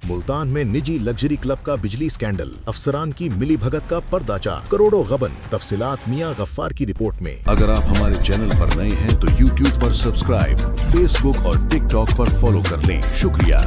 मुल्तान में निजी luxury club का बिजली स्कैंडल, अफसरान की मिली भगत का पर्दाचार, करोड़ों गबन। तफसीलात मियां गफ्फार की रिपोर्ट में। अगर आप हमारे चैनल पर नए हैं तो YouTube पर सब्सक्राइब, Facebook और TikTok पर फॉलो कर लें। शुक्रिया।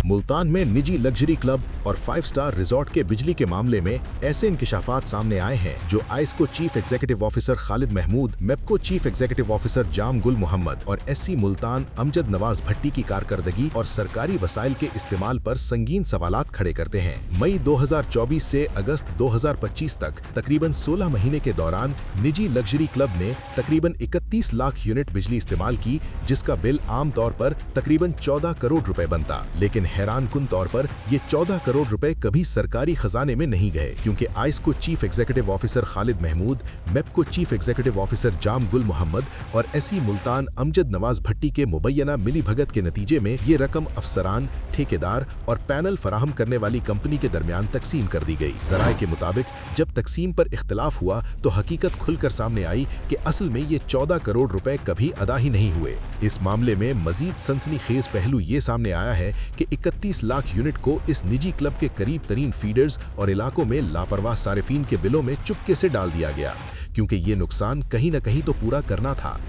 मुल्तान में निजी लग्जरी क्लब और 5 स्टार रिजॉर्ट के बिजली के मामले में ऐसे इंकिशाफात सामने आए हैं जो IESCO chief executive officer Khalid Mahmood, MEPCO chief executive officer Jam Gul Mohammad और SC मुल्तान अमजद नवाज भट्टी की कारकर्दगी और सरकारी वसाइल के इस्तेमाल पर संगीन सवालात खड़े करते हैं। मई 2024 से अगस्त 2025 तक तकरीबन 16 महीने के दौरान निजी लग्जरी क्लब ने तकरीबन 31 लाख यूनिट बिजली इस्तेमाल की, जिसका बिल आम तौर पर तकरीबन 14 करोड़ रुपए बनता। लेकिन हैरान कुन तौर पर ये 14 करोड़ रुपए कभी सरकारी खजाने में नहीं गए, क्योंकि IESCO chief executive officer Khalid Mahmood, MEPCO chief executive officer Jam Gul Mohammad और SC मुल्तान अमजद नवाज भट्टी के मुबैना मिली भगत के नतीजे में ये रकम अफसरान, ठेकेदार और पैनल फराहम करने वाली कंपनी के दरमियान तकसीम कर दी गई। जराए के मुताबिक जब तकसीम पर इख्तलाफ हुआ तो हकीकत खुलकर सामने आई कि असल में ये 14 करोड़ रुपए कभी अदा ही नहीं हुए। इस मामले में मजीद सनसनीखेज पहलू ये सामने आया है कि 31 लाख यूनिट को इस निजी क्लब के करीब तरीन फीडर्स और इलाकों में लापरवाह सारिफीन के बिलों में चुपके से डाल दिया गया, क्योंकि ये नुकसान कहीं न कहीं तो पूरा करना था।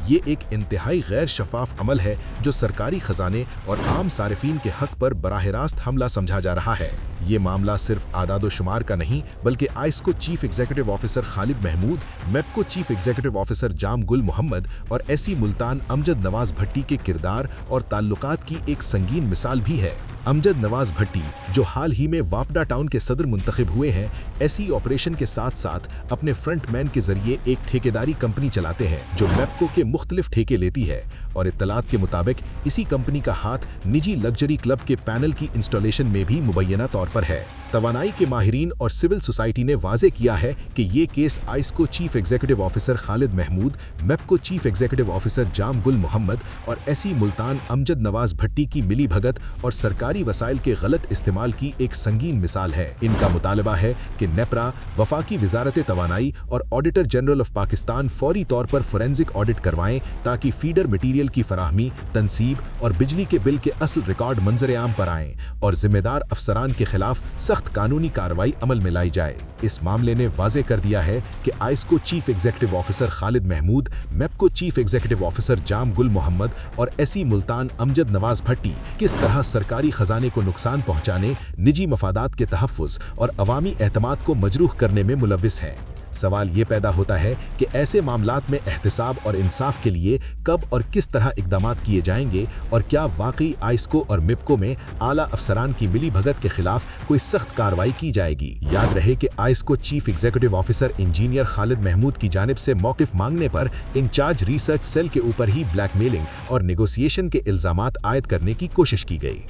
ये एक इंतहाई गैर शफाफ अमल है जो सरकारी खजाने और आम सारिफीन के हक पर बराह रास्त हमला समझा जा रहा है। ये मामला सिर्फ आदादो शुमार का नहीं, बल्कि IESCO chief executive officer Khalid Mahmood, MEPCO chief executive officer Jam Gul Mohammad और SC मुल्तान अमजद नवाज भट्टी के किरदार और ताल्लुकात की एक संगीन मिसाल भी है। अमजद नवाज भट्टी, जो हाल ही में वापडा टाउन के सदर मुंतखब हुए हैं, SE ऑपरेशन के साथ साथ अपने फ्रंटमैन के जरिए एक ठेकेदारी कंपनी चलाते हैं जो मेप्को के मुख्तलिफ ठेके लेती है, और इत्तलात के मुताबिक इसी कंपनी का हाथ निजी लग्जरी क्लब के पैनल की इंस्टॉलेशन में भी मुबैना तौर पर है। तवानाई के माहिरीन और सिविल सोसाइटी ने वाजे किया है कि ये case IESCO chief executive officer Khalid Mahmood, MEPCO chief executive officer Jam Gul Mohammad और SE मुल्तान अमजद नवाज भट्टी की मिली भगत और सरकारी वसाइल के गलत इस्तेमाल की एक संगीन मिसाल है। इनका मुतालबा है कि नेपरा, वफाकी वजारत तवानाई और ऑडिटर जनरल ऑफ पाकिस्तान फौरी तौर पर फोरेंसिक ऑडिट करवाएं, ताकि फीडर मटीरियल की फराहमी, तनसीब और बिजली के बिल के असल रिकॉर्ड मंजर आम पर आएं और जिम्मेदार अफसरान के खिलाफ सख्त कानूनी कार्रवाई अमल में लाई जाए। इस मामले ने वाजे कर दिया है कि IESCO chief executive officer Khalid Mahmood, MEPCO chief executive officer Jam Gul Mohammad और SE मुल्तान अमजद नवाज भट्टी किस तरह सरकारी खजाने को नुकसान पहुंचाने, निजी मफादात के तहफ़्फ़ुज़ और अवामी एतमाद को मजरूह करने में मुलव्विस हैं। सवाल ये पैदा होता है कि ऐसे मामलात में एहतिसाब और इंसाफ के लिए कब और किस तरह इक़दामात किए जाएंगे, और क्या वाकई आइस्को और मेप्को में आला अफसरान की मिली भगत के खिलाफ कोई सख्त कार्रवाई की जाएगी। याद रहे कि IESCO chief executive officer engineer Khalid Mahmood की जानिब से मौक़िफ़ मांगने पर इंचार्ज रिसर्च सेल के ऊपर ही ब्लैकमेलिंग और नेगोशिएशन के इल्ज़ामात आयद करने की कोशिश की गई।